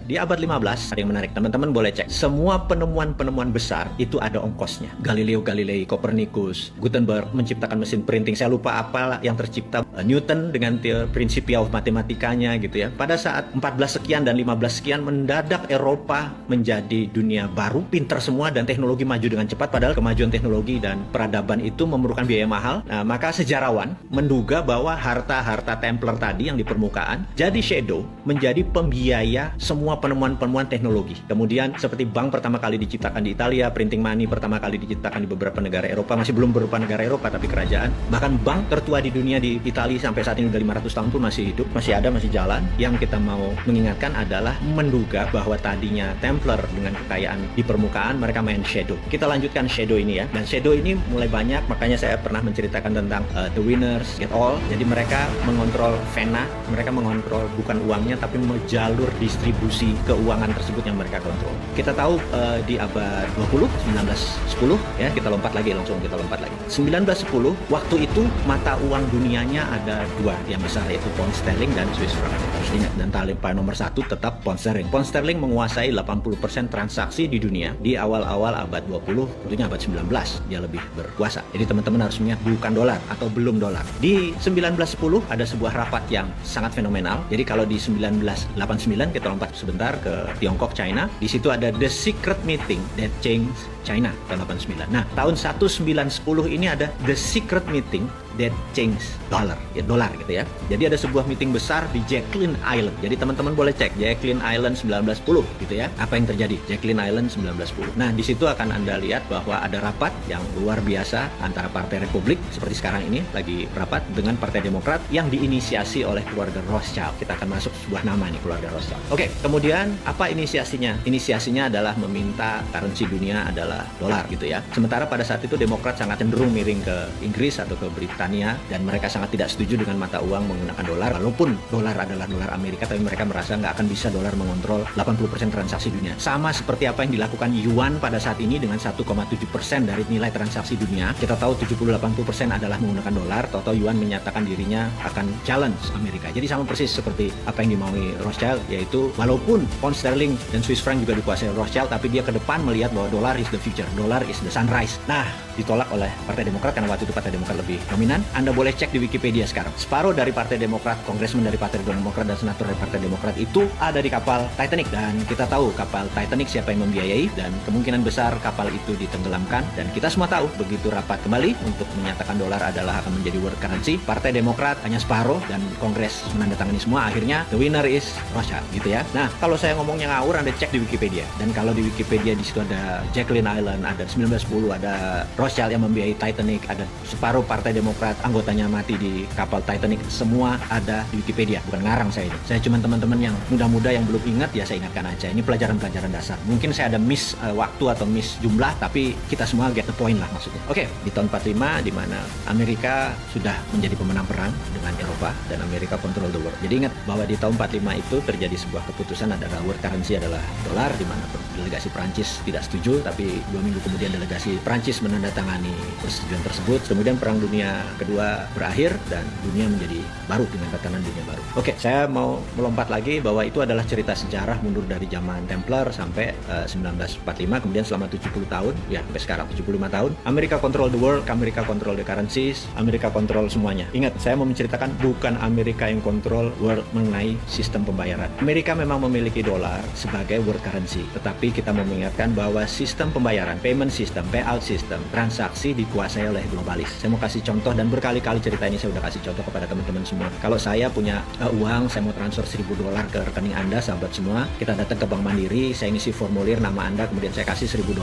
Di abad 15, ada yang menarik, teman-teman boleh cek. Semua penemuan-penemuan besar itu ada ongkosnya. Galileo Galilei, Copernicus, Gutenberg menciptakan mesin printing. Saya lupa apa yang tercipta. Newton dengan Principia of Mathematicanya gitu ya. Pada saat 14 sekian dan 15 sekian, mendadak Eropa menjadi dunia baru, pinter semua dan teknologi maju dengan cepat. Padahal kemajuan teknologi dan peradaban itu memerlukan biaya mahal. Nah, maka sejarawan menduga bahwa harta-harta Templar tadi yang di permukaan jadi shadow, menjadi pembiaya semua penemuan-penemuan teknologi. Kemudian seperti bank pertama kali diciptakan di Italia, printing money pertama kali diciptakan di beberapa negara Eropa, masih belum berupa negara Eropa tapi kerajaan. Bahkan bank tertua di dunia di Italia sampai saat ini udah 500 tahun pun masih hidup, masih ada, masih jalan. Yang kita mau mengingatkan adalah menduga bahwa tadinya Templar dengan kekayaan di permukaan, mereka main shadow. Kita lanjutkan shadow ini ya. Dan shadow ini mulai banyak, makanya saya pernah menceritakan tentang the winners get all. Jadi mereka mengontrol vena, mereka mengontrol bukan uangnya tapi jalur distribusi keuangan tersebut yang mereka kontrol. Kita tahu di abad 20, 1910 ya, kita lompat lagi, 1910, waktu itu mata uang dunianya ada dua yang besar, yaitu pound sterling dan Swiss franc. Harus diingat, dan nomor satu tetap pound sterling. Pound sterling menguasai 80% transaksi di dunia. Di awal-awal abad 20, tentunya abad 19 dia lebih berkuasa. Jadi teman-teman harus ingat, bukan dolar atau belum dolar. Di 1910 ada sebuah rapat yang sangat fenomenal. Jadi kalau di 1989 kita lompat sebentar ke Tiongkok, China. Di situ ada the secret meeting that changed China tahun 89. Nah, tahun 1910 ini ada the secret meeting that changed dollar, ya dolar gitu ya. Jadi ada sebuah meeting besar di Jacqueline Island. Jadi teman-teman boleh cek Jacqueline Island 1910 gitu ya. Apa yang terjadi? Jacqueline Island 1910. Nah, di situ akan Anda lihat bahwa ada rapat yang luar biasa antara Partai Republik seperti sekarang ini lagi rapat dengan Partai Demokrat yang diinisiasi oleh keluarga Rothschild. Kita akan masuk sebuah nama nih, keluarga Rothschild. Oke, kemudian apa inisiasinya? Inisiasinya adalah meminta currency dunia adalah dolar gitu ya. Sementara pada saat itu Demokrat sangat cenderung miring ke Inggris atau ke Britania dan mereka sangat tidak setuju dengan mata uang menggunakan dolar. Walaupun dolar adalah dolar Amerika, tapi mereka merasa nggak akan bisa dolar mengontrol 80% transaksi dunia. Sama seperti apa yang dilakukan yuan pada saat ini dengan 1,7% dari nilai transaksi dunia. Kita tahu 70-80% adalah menggunakan dolar. Toto yuan menyatakan dirinya akan challenge Amerika. Jadi sama persis seperti apa yang dimaui Rothschild, yaitu walaupun pound sterling dan Swiss franc juga dikuasai Rothschild, tapi dia ke depan melihat bahwa dolar is the future, dolar is the sunrise. Nah, ditolak oleh Partai Demokrat karena waktu itu Partai Demokrat lebih dominan. Anda boleh cek di Wikipedia sekarang. Separuh dari Partai Demokrat, kongresmen dari Partai Demokrat dan senator dari Partai Demokrat itu ada di kapal Titanic. Dan kita tahu kapal Titanic siapa yang membiayai, dan kemungkinan besar kapal itu ditenggelamkan. Dan kita semua tahu begitu rapat kembali untuk menyatakan dolar adalah akan menjadi world currency, Partai Demokrat hanya separuh dan kongres menandatangani semua. Akhirnya the winner is Rothschild gitu ya. Nah, kalau saya ngomongnya ngawur, Anda cek di Wikipedia. Dan kalau di Wikipedia di situ ada Jacqueline Island, ada 1910, ada Rothschild yang membiayai Titanic, ada separuh Partai Demokrat anggotanya mati di kapal Titanic, semua ada di Wikipedia. Bukan ngarang saya ini. Saya cuma teman-teman yang muda-muda yang belum ingat, ya saya ingatkan aja. Ini pelajaran-pelajaran dasar. Mungkin saya ada miss waktu atau miss jumlah, tapi kita semua get the point lah maksudnya. Oke, di tahun 45 di mana Amerika sudah menjadi pemenang perang dengan Eropa dan Amerika control the world. Jadi ingat bahwa di tahun 45 itu terjadi sebuah keputusan adalah world currency adalah dolar, di mana delegasi Prancis tidak setuju, tapi 2 minggu kemudian delegasi Prancis menandatangani persetujuan tersebut. Kemudian Perang Dunia Kedua berakhir dan dunia menjadi baru dengan tatanan dunia baru. Oke, saya mau melompat lagi bahwa itu adalah cerita sejarah mundur dari zaman Templar sampai 1945, kemudian selama 70 tahun, ya sampai sekarang 75 tahun, Amerika control the world, Amerika control the currencies, Amerika control semuanya. Ingat, saya mau menceritakan bukan Amerika yang control world mengenai sistem pembayaran. Amerika memang memiliki dolar sebagai world currency, tetapi kita mau mengingatkan bahwa sistem pembayaran, payment system, payout system, transaksi dikuasai oleh globalis. Saya mau kasih contoh, dan berkali-kali cerita ini saya udah kasih contoh kepada teman-teman semua. Kalau saya punya uang, saya mau transfer $1.000 ke rekening Anda, sahabat semua, kita datang ke Bank Mandiri, saya ngisi formulir nama Anda, kemudian saya kasih $1.000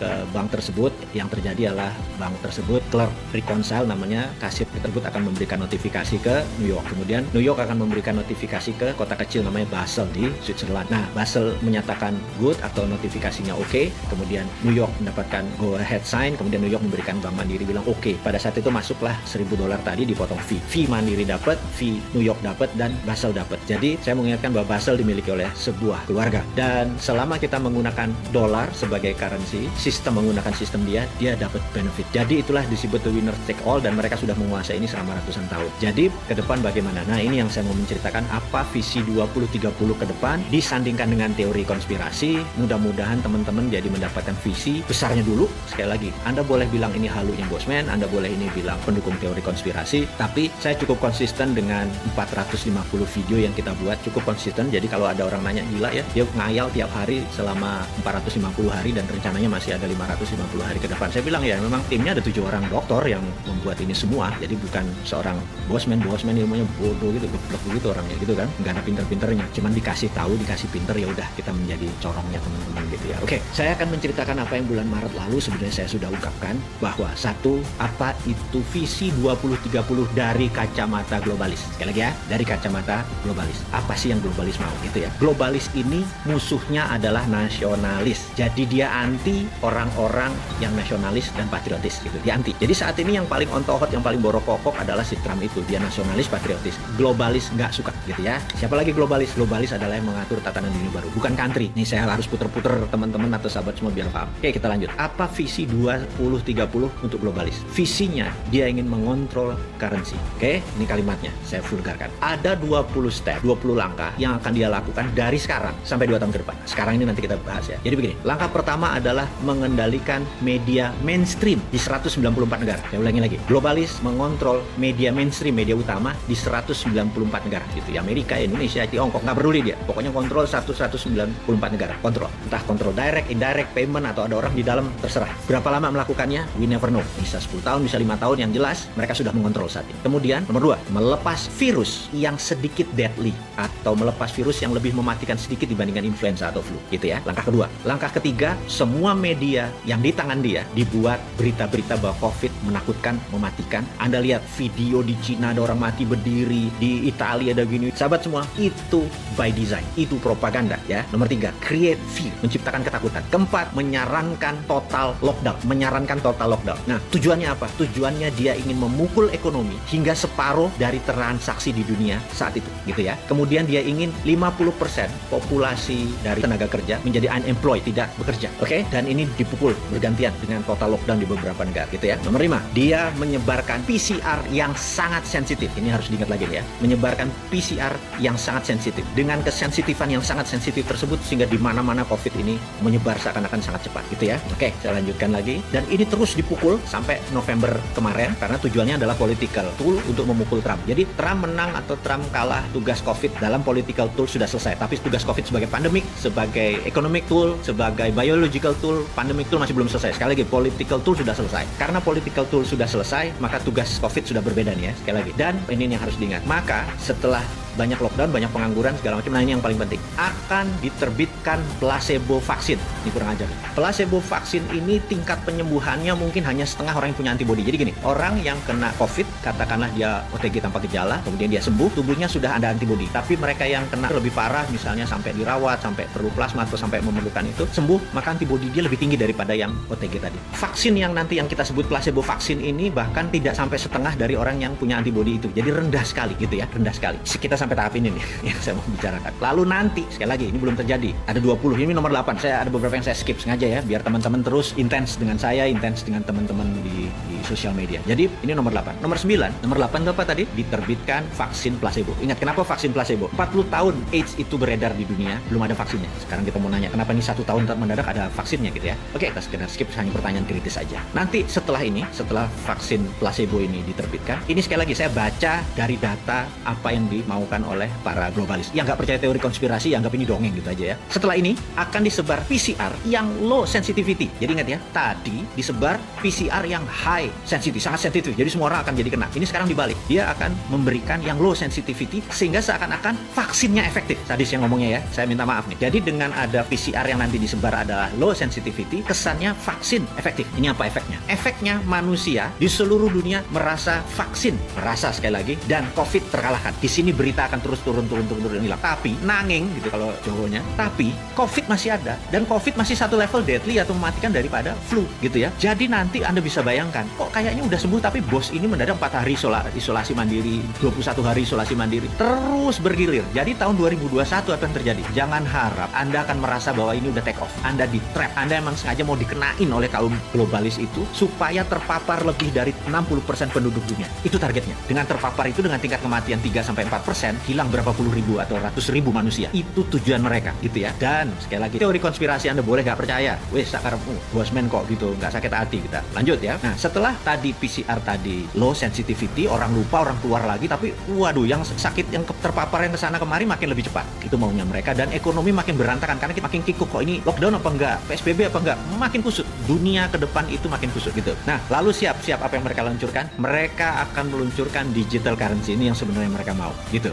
ke bank tersebut. Yang terjadi adalah bank tersebut clerk reconcile namanya, kasir tersebut akan memberikan notifikasi ke New York. Kemudian New York akan memberikan notifikasi ke kota kecil namanya Basel di Switzerland. Nah, Basel menyatakan good atau notifikasinya oke. Kemudian New York mendapatkan go ahead sign, kemudian New York memberikan Bank Mandiri bilang oke. Pada saat itu masuklah setelah $1.000 tadi dipotong fee. Fee Mandiri dapat, fee New York dapat, dan Basel dapat. Jadi saya mengingatkan bahwa Basel dimiliki oleh sebuah keluarga. Dan selama kita menggunakan dolar sebagai currency, menggunakan sistem dia dapat benefit. Jadi itulah disebut the winner take all, dan mereka sudah menguasai ini selama ratusan tahun. Jadi ke depan bagaimana? Nah, ini yang saya mau menceritakan apa visi 2030 ke depan disandingkan dengan teori konspirasi. Mudah-mudahan teman-teman jadi mendapatkan visi besarnya dulu. Sekali lagi, Anda boleh bilang ini halunya Bosman, Anda boleh ini bilang pendukung teori konspirasi, tapi saya cukup konsisten dengan 450 video yang kita buat, cukup konsisten. Jadi kalau ada orang nanya gila ya, dia ngayal tiap hari selama 450 hari dan rencananya masih ada 550 hari ke depan. Saya bilang ya, memang timnya ada 7 orang dokter yang membuat ini semua. Jadi bukan seorang Bosman ilmunya bodoh gitu, geblek begitu orangnya gitu kan, nggak ada pinter-pinternya, cuman dikasih tahu, dikasih pinter, ya udah kita menjadi corongnya teman-teman gitu ya. Oke, saya akan menceritakan apa yang bulan Maret lalu sebenarnya saya sudah ungkapkan, bahwa satu, apa itu visi 2030 dari kacamata globalis. Sekali lagi ya, dari kacamata globalis. Apa sih yang globalis mau gitu ya? Globalis ini musuhnya adalah nasionalis. Jadi dia anti orang-orang yang nasionalis dan patriotis gitu. Dia anti. Jadi saat ini yang paling on the hot, yang paling borok-kokok adalah si Trump itu. Dia nasionalis, patriotis. Globalis nggak suka gitu ya. Siapa lagi globalis? Globalis adalah yang mengatur tatanan dunia baru, bukan country. Nih saya harus puter-puter teman-teman atau sahabat semua biar paham. Oke, kita lanjut. Apa visi 2030 untuk globalis? Visinya dia ingin mengontrol currency. Oke, ini kalimatnya saya vulgarkan. Ada 20 step, 20 langkah yang akan dia lakukan dari sekarang sampai 2 tahun ke depan. Sekarang ini nanti kita bahas ya. Jadi begini, langkah pertama adalah mengendalikan media mainstream di 194 negara. Saya ulangi lagi. Globalis mengontrol media mainstream, media utama di 194 negara gitu ya. Amerika, Indonesia, Tiongkok, nggak peduli dia. Pokoknya kontrol 194 negara. Kontrol. Entah kontrol direct, indirect, payment, atau ada orang di dalam, terserah. Berapa lama melakukannya? We never know. Bisa 10 tahun, bisa 5 tahun. Yang jelas mereka sudah mengontrol saat ini. Kemudian nomor 2, melepas virus yang sedikit deadly atau melepas virus yang lebih mematikan sedikit dibandingkan influenza atau flu gitu ya. Langkah kedua. Langkah ketiga, semua media yang di tangan dia dibuat berita-berita bahwa COVID menakutkan, mematikan. Anda lihat video di Cina ada orang mati berdiri, di Italia ada gini. Sahabat semua, itu by design, itu propaganda ya. Nomor 3, create fear, menciptakan ketakutan. Keempat, menyarankan total lockdown, Nah, tujuannya apa? Tujuannya dia ingin memukul ekonomi hingga separuh dari transaksi di dunia saat itu gitu ya. Kemudian dia ingin 50% populasi dari tenaga kerja menjadi unemployed, tidak bekerja. Oke? Dan ini dipukul bergantian dengan total lockdown di beberapa negara gitu ya. Nomor 5, dia menyebarkan PCR yang sangat sensitif. Ini harus diingat lagi ya. Menyebarkan PCR yang sangat sensitif. Dengan kesensitifan yang sangat sensitif tersebut sehingga di mana-mana COVID ini menyebar seakan-akan sangat cepat gitu ya. Oke, saya lanjutkan lagi. Dan ini terus dipukul sampai November kemarin karena tujuannya adalah political tool untuk memukul Trump. Jadi Trump menang atau Trump kalah, tugas COVID dalam political tool sudah selesai. Tapi tugas COVID sebagai pandemic, sebagai economic tool, sebagai biological tool, pandemic tool masih belum selesai. Sekali lagi, political tool sudah selesai. Karena political tool sudah selesai, maka tugas COVID sudah berbeda nih ya. Sekali lagi. Dan ini yang harus diingat. Maka setelah banyak lockdown, banyak pengangguran, segala macam. Nah, ini yang paling penting. Akan diterbitkan placebo vaksin. Ini kurang ajar. Placebo vaksin ini tingkat penyembuhannya mungkin hanya setengah orang yang punya antibodi. Jadi gini, orang yang kena COVID, katakanlah dia OTG tanpa gejala, kemudian dia sembuh, tubuhnya sudah ada antibodi. Tapi mereka yang kena lebih parah, misalnya sampai dirawat, sampai perlu plasma, atau sampai memerlukan itu, sembuh, maka antibodi dia lebih tinggi daripada yang OTG tadi. Vaksin yang nanti yang kita sebut placebo vaksin ini bahkan tidak sampai setengah dari orang yang punya antibodi itu. Jadi rendah sekali gitu ya, rendah sekali. Kita sampai tahap ini nih yang saya mau bicarakan. Lalu nanti, sekali lagi, ini belum terjadi. Ada 20, ini nomor 8. Saya ada beberapa yang saya skip sengaja ya, biar teman-teman terus intens dengan saya, intens dengan teman-teman di sosial media. Jadi, ini nomor 8. Nomor 9, nomor 8 itu apa tadi? Diterbitkan vaksin placebo. Ingat, kenapa vaksin placebo? 40 tahun AIDS itu beredar di dunia, belum ada vaksinnya. Sekarang kita mau nanya, kenapa ini 1 tahun mendadak ada vaksinnya gitu ya? Oke, kita sekedar skip, hanya pertanyaan kritis saja. Nanti setelah ini, setelah vaksin placebo ini diterbitkan, ini sekali lagi saya baca dari data apa yang dimaukan oleh para globalis. Yang nggak percaya teori konspirasi, anggap ini dongeng gitu aja ya. Setelah ini akan disebar PCR yang low sensitivity. Jadi ingat ya, tadi disebar PCR yang high sensitivity, sangat sensitif. Jadi semua orang akan jadi kena. Ini sekarang dibalik. Dia akan memberikan yang low sensitivity sehingga seakan-akan vaksinnya efektif. Tadi saya ngomongnya ya, saya minta maaf nih. Jadi dengan ada PCR yang nanti disebar adalah low sensitivity, kesannya vaksin efektif. Ini apa efeknya? Efeknya manusia di seluruh dunia merasa vaksin, merasa sekali lagi, dan COVID terkalahkan. Di sini berita akan terus turun hilang. Tapi nanging gitu kalau Jawanya, tapi COVID masih ada dan COVID masih satu level deadly atau mematikan daripada flu gitu ya. Jadi nanti Anda bisa bayangkan kok kayaknya udah sembuh tapi bos ini mendadak 4 hari isolasi mandiri, 21 hari isolasi mandiri, terus bergilir. Jadi tahun 2021 apa yang terjadi? Jangan harap Anda akan merasa bahwa ini udah take off. Anda di trap, Anda emang sengaja mau dikenain oleh kaum globalis itu supaya terpapar lebih dari 60% penduduk dunia. Itu targetnya. Dengan terpapar itu dengan tingkat kematian 3-4%, hilang berapa puluh ribu atau ratus ribu manusia. Itu tujuan mereka gitu ya. Dan sekali lagi, teori konspirasi Anda boleh nggak percaya. Wes sakarepmu, bosman kok gitu, nggak sakit hati kita. Lanjut ya. Nah, setelah tadi PCR tadi low sensitivity, orang lupa, orang keluar lagi, tapi waduh, yang sakit, yang terpapar yang kesana kemari makin lebih cepat. Itu maunya mereka, dan ekonomi makin berantakan karena kita makin kikuk kok, ini lockdown apa enggak, PSBB apa enggak, makin kusut. Dunia ke depan itu makin kusut gitu. Nah, lalu siap apa yang mereka luncurkan? Mereka akan meluncurkan digital currency, ini yang sebenarnya mereka mau gitu.